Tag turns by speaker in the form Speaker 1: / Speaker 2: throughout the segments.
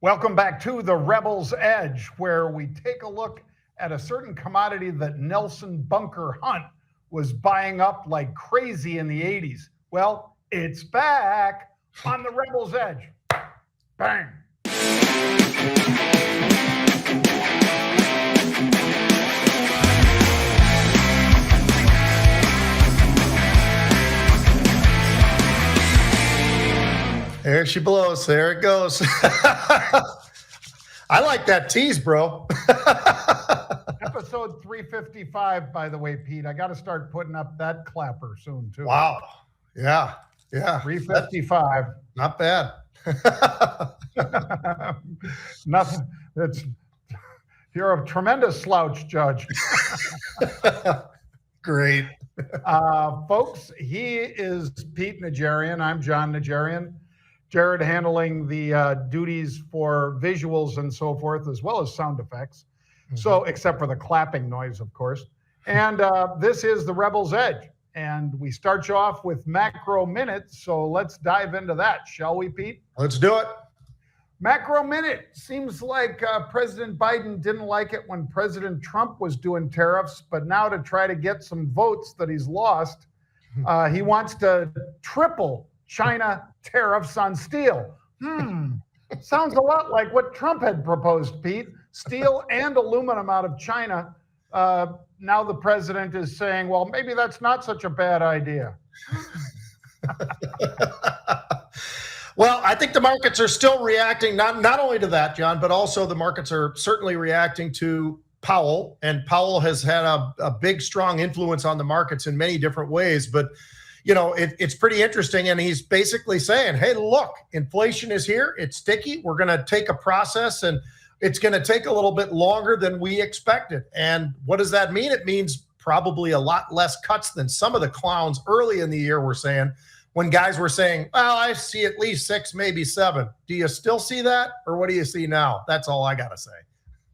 Speaker 1: Welcome back to the Rebel's Edge, where we take a look at a certain commodity that Nelson Bunker Hunt was buying up like crazy in the 80s. Well, it's back on the Rebel's Edge. Bang.
Speaker 2: There she blows. There it goes. I like that tease, bro.
Speaker 1: Episode 355, by the way, Pete. I got to start putting up that clapper soon, too.
Speaker 2: Wow. Yeah.
Speaker 1: 355.
Speaker 2: Not bad.
Speaker 1: Nothing. You're a tremendous slouch, Judge.
Speaker 2: Great.
Speaker 1: Folks, he is Pete Najarian. I'm Jon Najarian. Jared handling the duties for visuals and so forth, as well as sound effects. So, except for the clapping noise, of course. And this is the Rebel's Edge. And we start you off with macro minutes. So let's dive into that, shall we, Pete?
Speaker 2: Let's do it.
Speaker 1: Macro minute. Seems like President Biden didn't like it when President Trump was doing tariffs, but now to try to get some votes that he's lost, he wants to triple China tariffs on steel. Sounds a lot like what Trump had proposed, Pete. Steel and aluminum out of China. Now the president is saying, well, maybe that's not such a bad idea.
Speaker 2: Well, I think the markets are still reacting, not only to that, John, but also the markets are certainly reacting to Powell. And Powell has had a big, strong influence on the markets in many different ways. But you know, it's pretty interesting. And he's basically saying, hey, look, inflation is here. It's sticky. We're going to take a process and it's going to take a little bit longer than we expected. And what does that mean? It means probably a lot less cuts than some of the clowns early in the year were saying, when guys were saying, well, I see at least 6, maybe 7. Do you still see that? Or what do you see now? That's all I got to say.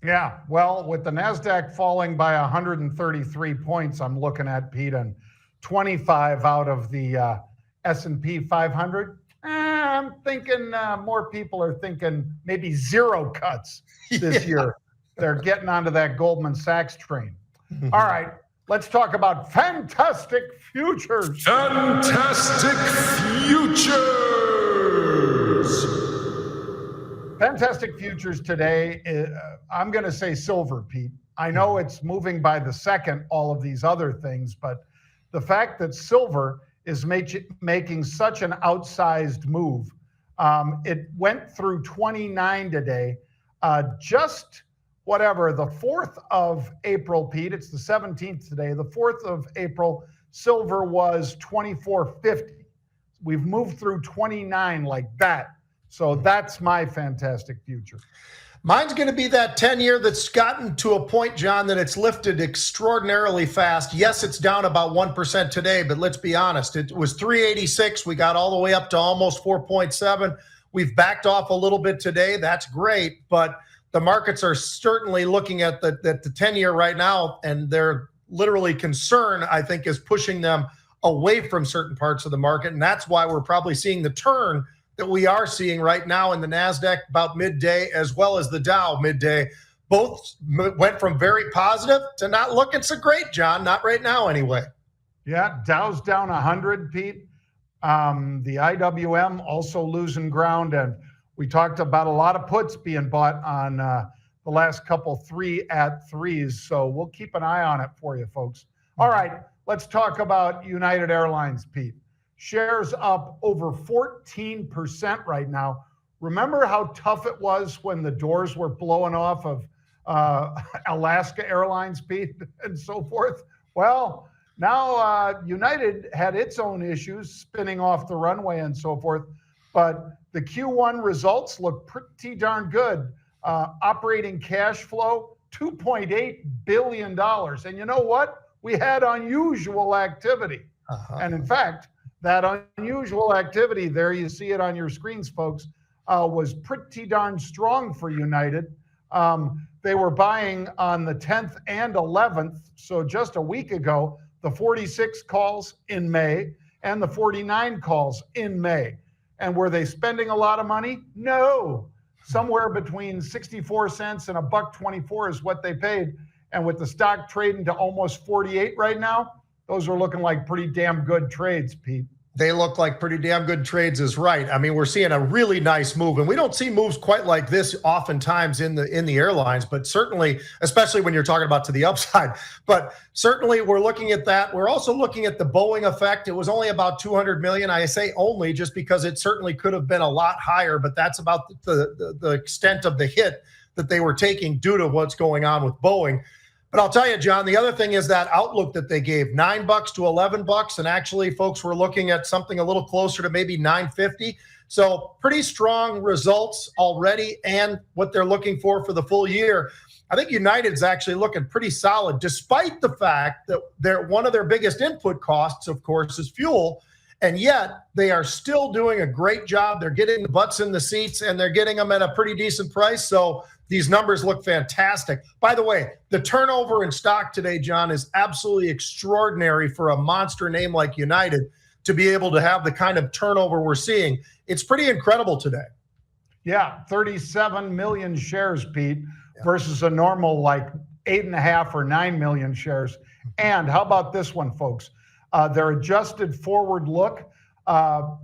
Speaker 1: Yeah, well, with the NASDAQ falling by 133 points, I'm looking at, Pete, and 25 out of the S&P 500. I'm thinking more people are thinking maybe 0 cuts this year. They're getting onto that Goldman Sachs train. All right, let's talk about fantastic futures.
Speaker 3: Fantastic futures.
Speaker 1: Fantastic futures today. I'm going to say silver, Pete. I know it's moving by the second, all of these other things, but the fact that silver is making such an outsized move, it went through 29 today, just whatever, the 4th of April, Pete, it's the 17th today, the 4th of April, silver was 24.50. We've moved through 29 like that. So that's my fantastic future.
Speaker 2: Mine's going to be that 10-year that's gotten to a point, John, that it's lifted extraordinarily fast. Yes, it's down about 1% today, but let's be honest. It was 386. We got all the way up to almost 4.7. We've backed off a little bit today. That's great, but the markets are certainly looking at the 10-year right now, and their literally concern, I think, is pushing them away from certain parts of the market, and that's why we're probably seeing the turn that we are seeing right now in the NASDAQ about midday, as well as the Dow midday. Both went from very positive to not looking so great, John. Not right now, anyway.
Speaker 1: Yeah, Dow's down 100, Pete. The IWM also losing ground, and we talked about a lot of puts being bought on the last couple 3 at 3s, so we'll keep an eye on it for you, folks. All right, let's talk about United Airlines, Pete. Shares up over 14% right now. Remember how tough it was when the doors were blowing off of Alaska Airlines, Pete, and so forth? Well, now United had its own issues spinning off the runway and so forth, but the Q1 results look pretty darn good. Operating cash flow, $2.8 billion. And you know what? We had unusual activity. And in fact, that unusual activity, there you see it on your screens, folks, was pretty darn strong for United. They were buying on the 10th and 11th, so just a week ago, the 46 calls in May and the 49 calls in May. And were they spending a lot of money? No. somewhere between 64 cents and $1.24 is what they paid. And with the stock trading to almost 48 right now, those are looking like pretty damn good trades, Pete.
Speaker 2: They look like pretty damn good trades is right. I mean, we're seeing a really nice move, and we don't see moves quite like this oftentimes in the airlines, but certainly, especially when you're talking about to the upside, but certainly we're looking at that. We're also looking at the Boeing effect. It was only about 200 million. I say only just because it certainly could have been a lot higher, but that's about the extent of the hit that they were taking due to what's going on with Boeing. But I'll tell you, John, the other thing is that outlook that they gave, $9 to $11, and actually folks were looking at something a little closer to maybe $9.50. So pretty strong results already, and what they're looking for the full year. I think United's actually looking pretty solid, despite the fact that one of their biggest input costs, of course, is fuel. And yet they are still doing a great job. They're getting the butts in the seats, and they're getting them at a pretty decent price. So these numbers look fantastic. By the way, the turnover in stock today, John, is absolutely extraordinary for a monster name like United to be able to have the kind of turnover we're seeing. It's pretty incredible today.
Speaker 1: Yeah, 37 million shares, Pete, versus a normal like 8.5 or 9 million shares. And how about this one, folks? Their adjusted forward look,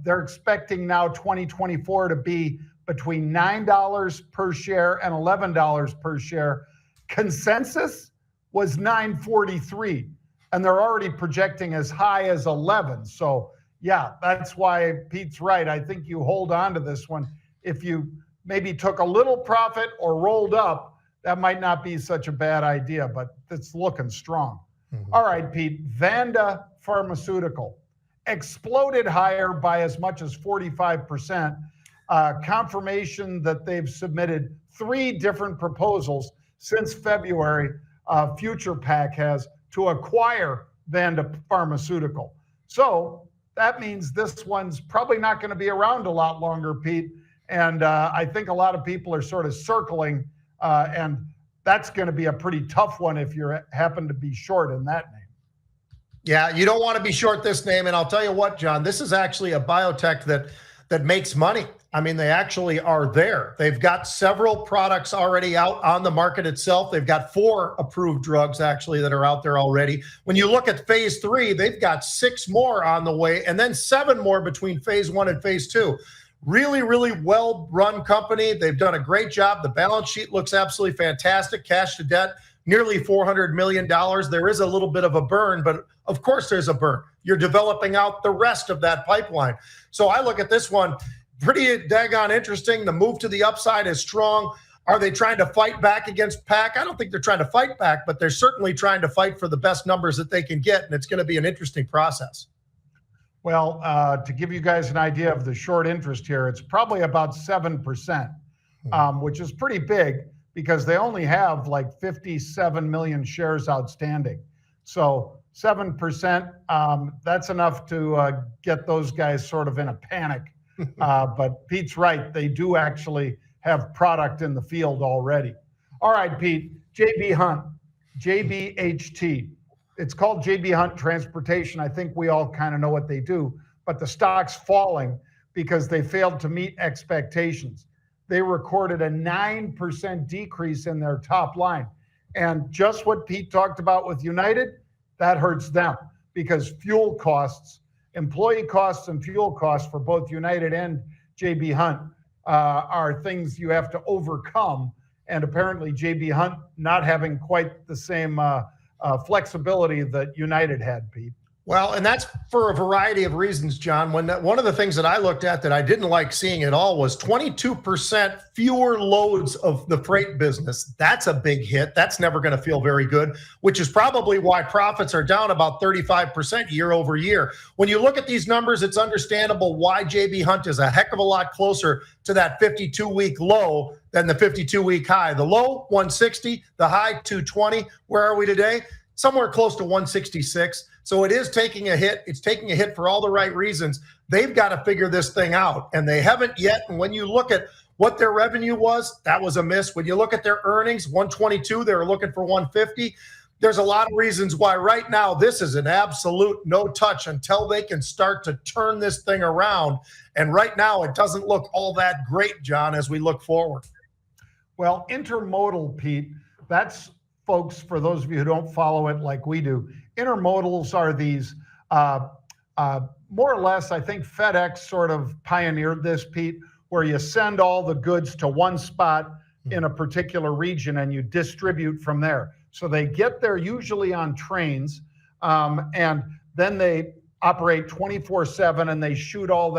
Speaker 1: they're expecting now 2024 to be between $9 per share and $11 per share. Consensus was $9.43, and they're already projecting as high as 11. So yeah, that's why Pete's right. I think you hold on to this one. If you maybe took a little profit or rolled up, that might not be such a bad idea, but it's looking strong. Mm-hmm. All right, Pete, Vanda Pharmaceutical exploded higher by as much as 45%. Confirmation that they've submitted 3 different proposals since February. Future PAC has to acquire Vanda Pharmaceutical. So that means this one's probably not going to be around a lot longer, Pete. And I think a lot of people are sort of circling, and that's going to be a pretty tough one if you happen to be short in that name.
Speaker 2: Yeah, you don't want to be short this name. And I'll tell you what, John, this is actually a biotech that makes money. I mean, they actually are there. They've got several products already out on the market itself. They've got 4 approved drugs actually that are out there already. When you look at phase 3, they've got 6 more on the way, and then 7 more between phase 1 and phase 2. Really, really well-run company. They've done a great job. The balance sheet looks absolutely fantastic. Cash to debt, nearly $400 million. There is a little bit of a burn, but of course there's a burn. You're developing out the rest of that pipeline. So I look at this one, pretty daggone interesting. The move to the upside is strong. Are they trying to fight back against PAC? I don't think they're trying to fight back, but they're certainly trying to fight for the best numbers that they can get, and it's going to be an interesting process.
Speaker 1: Well, to give you guys an idea of the short interest here, it's probably about 7%, which is pretty big because they only have like 57 million shares outstanding. So 7%, that's enough to get those guys sort of in a panic. But Pete's right. They do actually have product in the field already. All right, Pete, JB Hunt, JBHT. It's called JB Hunt Transportation. I think we all kind of know what they do, but the stock's falling because they failed to meet expectations. They recorded a 9% decrease in their top line. And just what Pete talked about with United, that hurts them because fuel costs, employee costs and fuel costs for both United and JB Hunt are things you have to overcome. And apparently JB Hunt not having quite the same flexibility that United had, Pete.
Speaker 2: Well, and that's for a variety of reasons, John. One of the things that I looked at that I didn't like seeing at all was 22% fewer loads of the freight business. That's a big hit. That's never going to feel very good, which is probably why profits are down about 35% year over year. When you look at these numbers, it's understandable why JB Hunt is a heck of a lot closer to that 52-week low than the 52-week high. The low, 160, the high, 220. Where are we today? Somewhere close to 166. So it is taking a hit. It's taking a hit for all the right reasons. They've got to figure this thing out, and they haven't yet. And when you look at what their revenue was, that was a miss. When you look at their earnings, 122, they were looking for 150. there's a lot of reasons why right now this is an absolute no touch until they can start to turn this thing around. And right now it doesn't look all that great, Jon, as we look forward.
Speaker 1: Well, intermodal, Pete, that's, folks, for those of you who don't follow it like we do, intermodals are these, more or less, I think FedEx sort of pioneered this, Pete, where you send all the goods to one spot in a particular region and you distribute from there. So they get there usually on trains, and then they operate 24/7 and they shoot all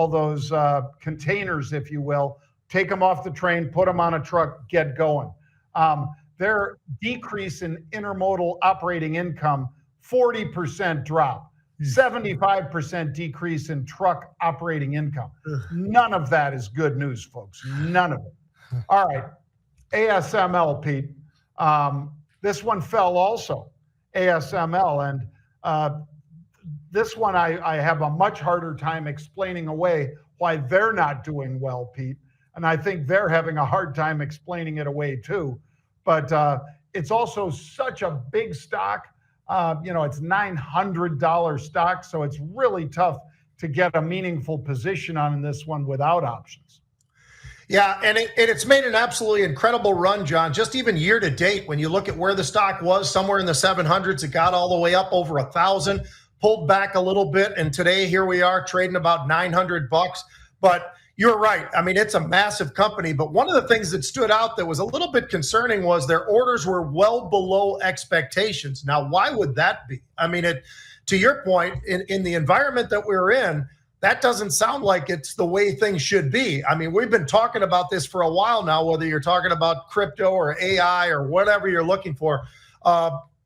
Speaker 1: those containers, if you will, take them off the train, put them on a truck, get going. Their decrease in intermodal operating income, 40% drop, 75% decrease in truck operating income. None of that is good news, folks. None of it. All right, ASML, Pete. This one fell also, ASML, and this one I have a much harder time explaining away why they're not doing well, Pete. And I think they're having a hard time explaining it away too. But it's also such a big stock. It's $900 stock, so it's really tough to get a meaningful position on this one without options.
Speaker 2: Yeah, and it's made an absolutely incredible run, Jon. Just even year to date, when you look at where the stock was, somewhere in the 700s, it got all the way up over 1,000, pulled back a little bit, and today here we are trading about $900. But you're right. I mean, it's a massive company, but one of the things that stood out that was a little bit concerning was their orders were well below expectations. Now, why would that be? I mean, to your point, in the environment that we're in, that doesn't sound like it's the way things should be. I mean, we've been talking about this for a while now, whether you're talking about crypto or AI or whatever you're looking for.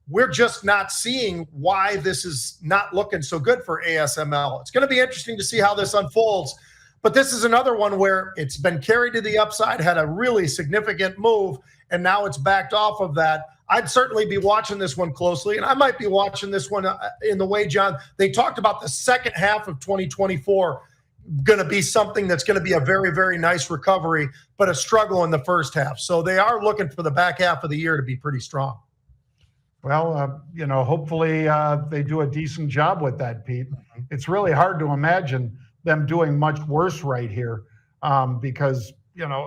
Speaker 2: We're just not seeing why this is not looking so good for ASML. It's going to be interesting to see how this unfolds. But this is another one where it's been carried to the upside, had a really significant move, and now it's backed off of that. I'd certainly be watching this one closely, and I might be watching this one in the way, Jon, they talked about the second half of 2024 going to be something that's going to be a very, very nice recovery, but a struggle in the first half. So they are looking for the back half of the year to be pretty strong.
Speaker 1: Well, hopefully they do a decent job with that, Pete. It's really hard to imagine them doing much worse right here because,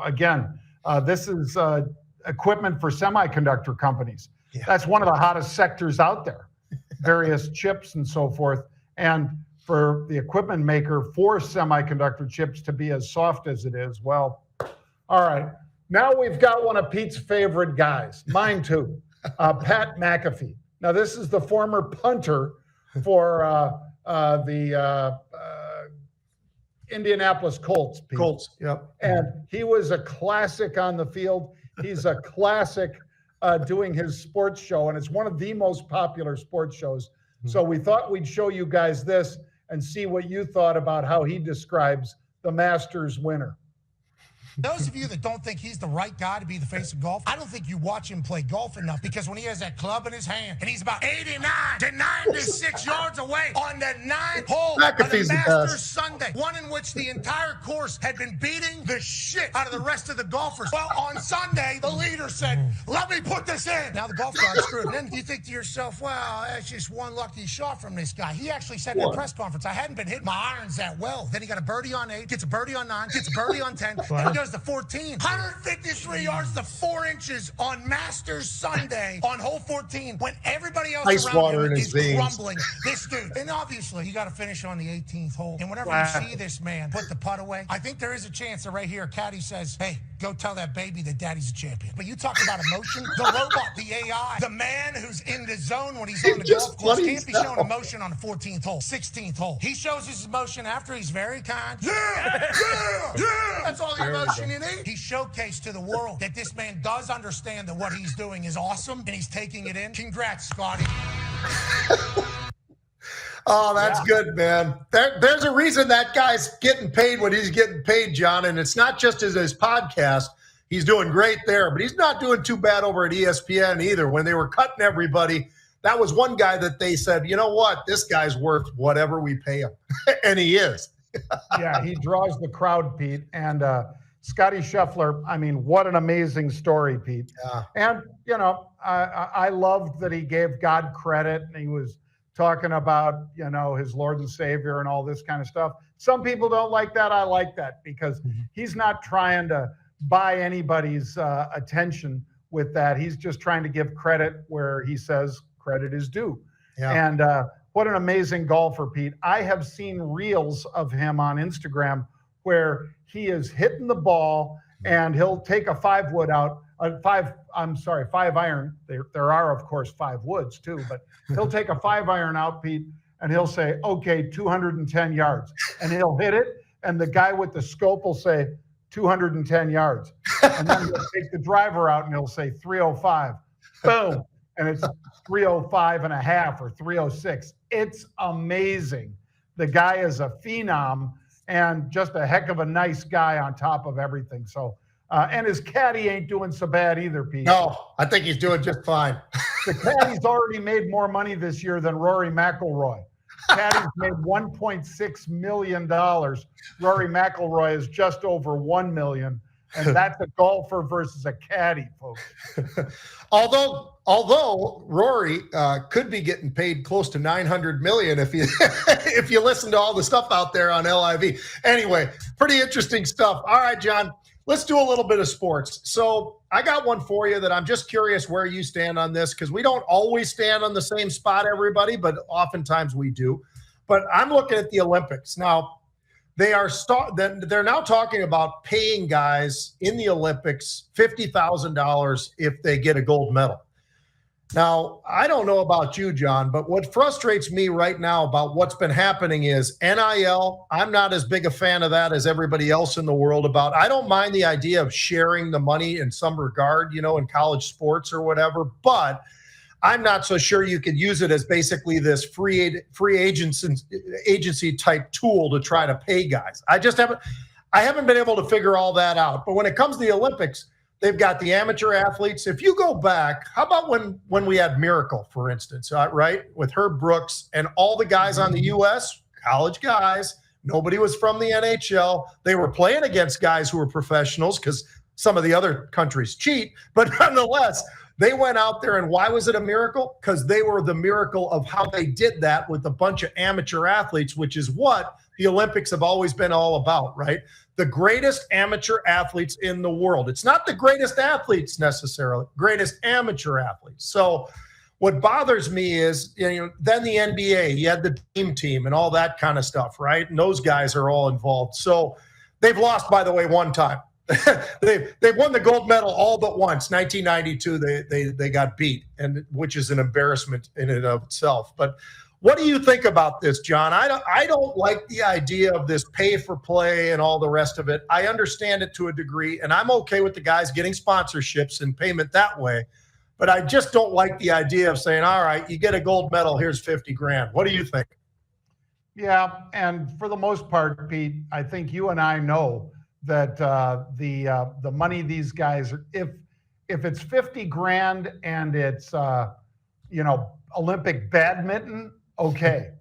Speaker 1: again, this is equipment for semiconductor companies. Yeah. That's one of the hottest sectors out there, various chips and so forth. And for the equipment maker for semiconductor chips to be as soft as it is, well, all right. Now we've got one of Pete's favorite guys, mine too, Pat McAfee. Now this is the former punter for the Indianapolis Colts. Pete.
Speaker 2: Colts, yep.
Speaker 1: And he was a classic on the field. He's a classic doing his sports show, and it's one of the most popular sports shows. So we thought we'd show you guys this and see what you thought about how he describes the Masters winner.
Speaker 4: Those of you that don't think he's the right guy to be the face of golf, I don't think you watch him play golf enough, because when he has that club in his hand and he's about 89 to 96 yards away on the 9th hole of the Masters Sunday, one in which the entire course had been beating the shit out of the rest of the golfers. Well, on Sunday, the leader said, "Let me put this in." Now the golf guy's screwed. And then you think to yourself, well, that's just one lucky shot from this guy. He actually said in a press conference, I hadn't been hitting my irons that well. Then he got a birdie on 8, gets a birdie on 9, gets a birdie on 10, and he goes to 14. 153 yards to 4 inches on Masters Sunday on hole 14 when everybody else
Speaker 2: Ice
Speaker 4: around
Speaker 2: water
Speaker 4: him
Speaker 2: in
Speaker 4: is
Speaker 2: his veins.
Speaker 4: crumbling. This dude. And obviously, you got to finish on the 18th hole. And whenever you see this man put the putt away, I think there is a chance that right here, Caddy says, "Hey, go tell that baby that daddy's a champion." But you talk about emotion, the robot, the AI, the man who's in the zone when he's on the golf course can't be showing emotion on the 14th hole, 16th hole. He shows his emotion after he's very kind. Yeah, yeah, yeah. That's all the emotion you need. He showcased to the world that this man does understand that what he's doing is awesome and he's taking it in. Congrats, Scotty.
Speaker 2: Oh, that's good, man. There's a reason that guy's getting paid what he's getting paid, Jon, and it's not just as his podcast. He's doing great there, but he's not doing too bad over at ESPN either. When they were cutting everybody, that was one guy that they said, you know what, this guy's worth whatever we pay him. And he is.
Speaker 1: Yeah, he draws the crowd, Pete. And Scotty Scheffler, I mean, what an amazing story, Pete.
Speaker 2: Yeah.
Speaker 1: And, I loved that he gave God credit and he was talking about, his Lord and Savior and all this kind of stuff. Some people don't like that. I like that because he's not trying to buy anybody's attention with that. He's just trying to give credit where he says credit is due.
Speaker 2: Yeah.
Speaker 1: And what an amazing golfer, Pete. I have seen reels of him on Instagram where he is hitting the ball and he'll take a 5-wood out, 5-iron. There are, of course, 5 woods too, but he'll take a 5-iron out, Pete, and he'll say, okay, 210 yards. And he'll hit it, and the guy with the scope will say, 210 yards. And then he'll take the driver out and he'll say 305. Boom. And it's 305 and a half or 306. It's amazing. The guy is a phenom and just a heck of a nice guy on top of everything. So, and his caddy ain't doing so bad either, Pete.
Speaker 2: No, I think he's doing just fine.
Speaker 1: The caddy's already made more money this year than Rory McIlroy. Caddy's made $1.6 million. Rory McIlroy is just over $1 million. And that's a golfer versus a caddy, folks.
Speaker 2: Although Rory could be getting paid close to $900 million if you if you listen to all the stuff out there on LIV. Anyway, pretty interesting stuff. All right, John, let's do a little bit of sports. So I got one for you that I'm just curious where you stand on this, because we don't always stand on the same spot, everybody, but oftentimes we do. But I'm looking at the Olympics now. They're now talking about paying guys in the Olympics $50,000 if they get a gold medal. Now, I don't know about you, John, but what frustrates me right now about what's been happening is NIL. I'm not as big a fan of that as everybody else in the world about. I don't mind the idea of sharing the money in some regard, in college sports or whatever, but I'm not so sure you could use it as basically this free agency type tool to try to pay guys. I haven't been able to figure all that out. But when it comes to the Olympics, they've got the amateur athletes. If you go back, how about when we had Miracle, for instance, right? With Herb Brooks and all the guys on the U.S., college guys, nobody was from the NHL. They were playing against guys who were professionals because some of the other countries cheat. But nonetheless, they went out there, and why was it a miracle? Because they were the miracle of how they did that with a bunch of amateur athletes, which is what the Olympics have always been all about, right? The greatest amateur athletes in the world. It's not the greatest athletes necessarily, greatest amateur athletes. So what bothers me is, then the NBA, you had the dream team and all that kind of stuff, right? And those guys are all involved. So they've lost, by the way, one time. They've won the gold medal all but once. 1992, they got beat, and which is an embarrassment in and of itself. But what do you think about this, John? I don't like the idea of this pay for play and all the rest of it. I understand it to a degree, and I'm okay with the guys getting sponsorships and payment that way. But I just don't like the idea of saying, all right, you get a gold medal, here's $50,000. What do you think?
Speaker 1: Yeah, and for the most part, Pete, I think you and I know that the money these guys are, if it's $50,000 and it's Olympic badminton, okay.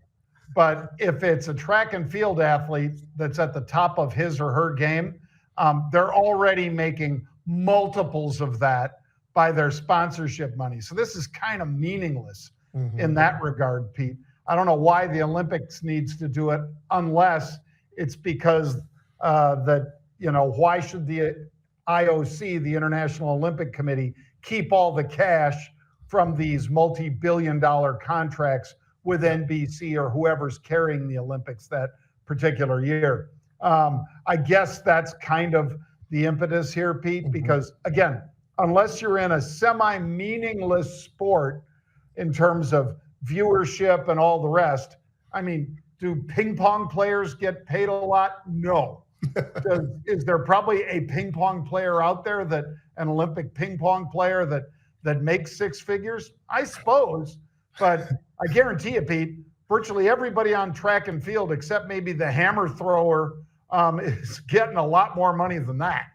Speaker 1: But if it's a track and field athlete that's at the top of his or her game, they're already making multiples of that by their sponsorship money. So this is kind of meaningless in that regard, Pete. I don't know why the Olympics needs to do it unless it's because why should the IOC, the International Olympic Committee, keep all the cash from these multi-billion-dollar contracts with NBC or whoever's carrying the Olympics that particular year? I guess that's kind of the impetus here, Pete, because, again, unless you're in a semi-meaningless sport in terms of viewership and all the rest, I mean, do ping pong players get paid a lot? No. Is there probably a ping pong player out there an Olympic ping pong player that makes 6 figures? I suppose, but I guarantee you, Pete, virtually everybody on track and field, except maybe the hammer thrower, is getting a lot more money than that.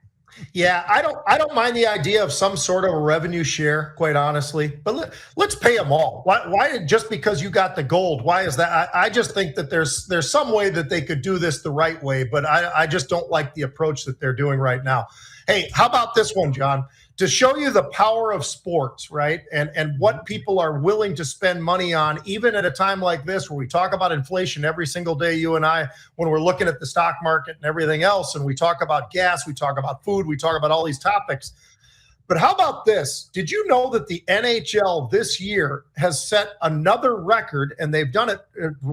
Speaker 2: Yeah, I don't mind the idea of some sort of a revenue share, quite honestly. But let's pay them all. Why just because you got the gold? Why is that? I just think that there's some way that they could do this the right way, but I just don't like the approach that they're doing right now. Hey, how about this one, John? To show you the power of sports, right? And what people are willing to spend money on, even at a time like this where we talk about inflation every single day, you and I, when we're looking at the stock market and everything else, and we talk about gas, we talk about food, we talk about all these topics. But how about this? Did you know that the NHL this year has set another record, and they've done it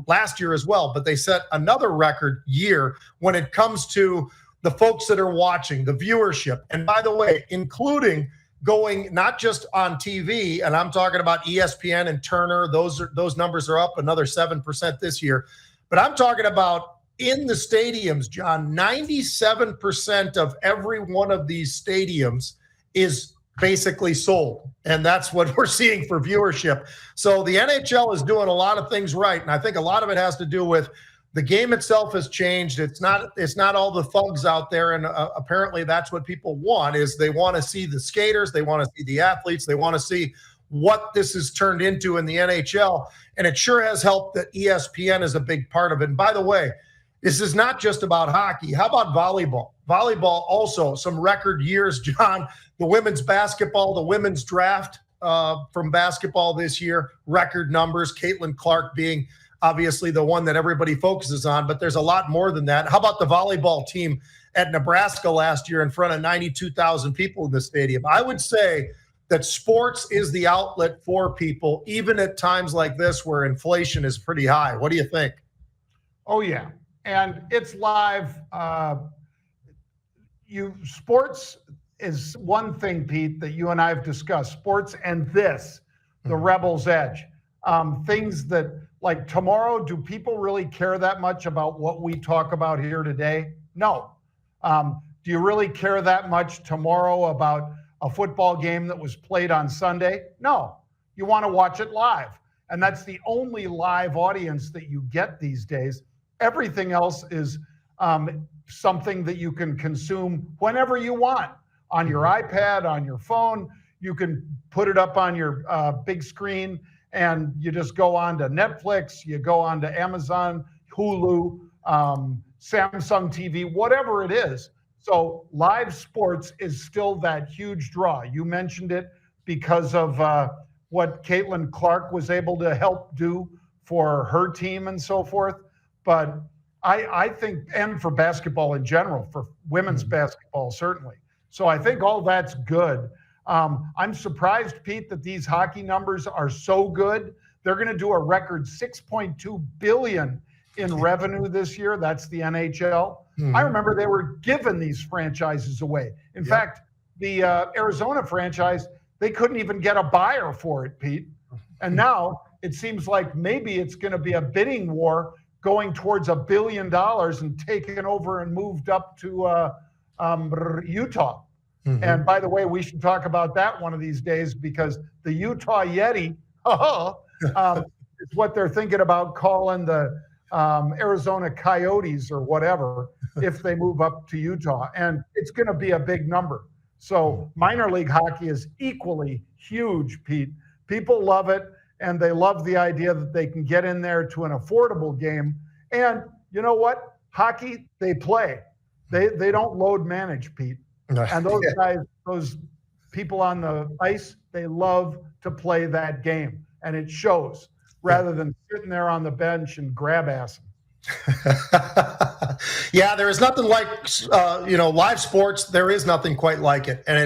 Speaker 2: last year as well, but they set another record year when it comes to the folks that are watching, the viewership. And by the way, including going not just on TV, and I'm talking about ESPN and Turner, those numbers are up another 7% this year. But I'm talking about in the stadiums, John, 97% of every one of these stadiums is basically sold. And that's what we're seeing for viewership. So the NHL is doing a lot of things right. And I think a lot of it has to do with the game itself has changed. It's not all the thugs out there, and apparently that's what people want. Is they want to see the skaters, they want to see the athletes, they want to see what this has turned into in the NHL, and it sure has helped that ESPN is a big part of it. And by the way, this is not just about hockey. How about volleyball? Volleyball also some record years, John. The women's basketball, the women's draft from basketball this year, record numbers. Caitlin Clark being obviously the one that everybody focuses on, but there's a lot more than that. How about the volleyball team at Nebraska last year in front of 92,000 people in the stadium? I would say that sports is the outlet for people, even at times like this where inflation is pretty high. What do you think?
Speaker 1: Oh, yeah. And it's live. Sports is one thing, Pete, that you and I have discussed. Sports and this, the Rebels Edge. Things that, like tomorrow, do people really care that much about what we talk about here today? No. Do you really care that much tomorrow about a football game that was played on Sunday? No. You want to watch it live. And that's the only live audience that you get these days. Everything else is something that you can consume whenever you want on your iPad, on your phone. You can put it up on your big screen, and you just go on to Netflix, you go on to Amazon, Hulu, Samsung TV, whatever it is. So live sports is still that huge draw. You mentioned it because of what Caitlin Clark was able to help do for her team and so forth. But I think, and for basketball in general, for women's basketball, certainly. So I think all that's good. I'm surprised, Pete, that these hockey numbers are so good. They're going to do a record $6.2 billion in revenue this year. That's the NHL. I remember they were giving these franchises away. In fact, the Arizona franchise, they couldn't even get a buyer for it, Pete. And now it seems like maybe it's going to be a bidding war going towards $1 billion and taken over and moved up to Utah. And by the way, we should talk about that one of these days, because the Utah Yeti is what they're thinking about calling the Arizona Coyotes or whatever if they move up to Utah. And it's going to be a big number. So minor league hockey is equally huge, Pete. People love it, and they love the idea that they can get in there to an affordable game. And you know what? Hockey, they play. They don't load manage, Pete. And those guys, those people on the ice, they love to play that game. And it shows, rather than sitting there on the bench and grab-assing.
Speaker 2: Yeah, there is nothing like, live sports. There is nothing quite like it. And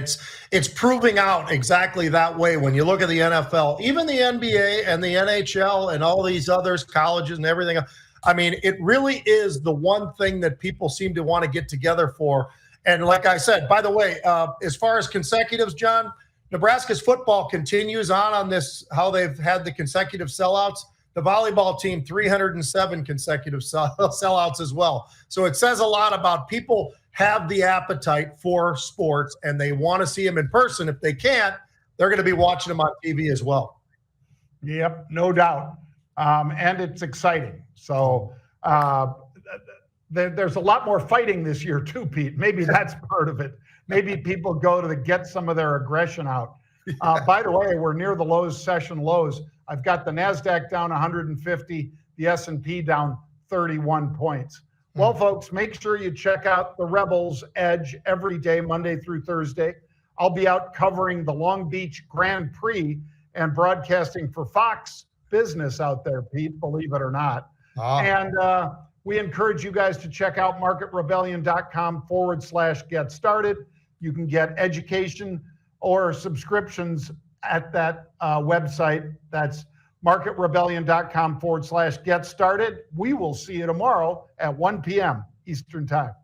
Speaker 2: it's proving out exactly that way when you look at the NFL, even the NBA and the NHL and all these others, colleges and everything. I mean, it really is the one thing that people seem to want to get together for. And like I said, by the way, as far as consecutives, John, Nebraska's football continues on this, how they've had the consecutive sellouts. The volleyball team, 307 consecutive sellouts as well. So it says a lot about people have the appetite for sports and they want to see them in person. If they can't, they're going to be watching them on TV as well.
Speaker 1: Yep, no doubt. And it's exciting. So there's a lot more fighting this year too, Pete. Maybe that's part of it. Maybe people go to get some of their aggression out. By the way, we're near the lows, session lows. I've got the NASDAQ down 150, the S&P down 31 points. Well, folks, make sure you check out the Rebels Edge every day, Monday through Thursday. I'll be out covering the Long Beach Grand Prix and broadcasting for Fox Business out there, Pete, believe it or not. And we encourage you guys to check out marketrebellion.com/get started. You can get education or subscriptions at that website. That's marketrebellion.com/get started. We will see you tomorrow at 1 p.m. Eastern Time.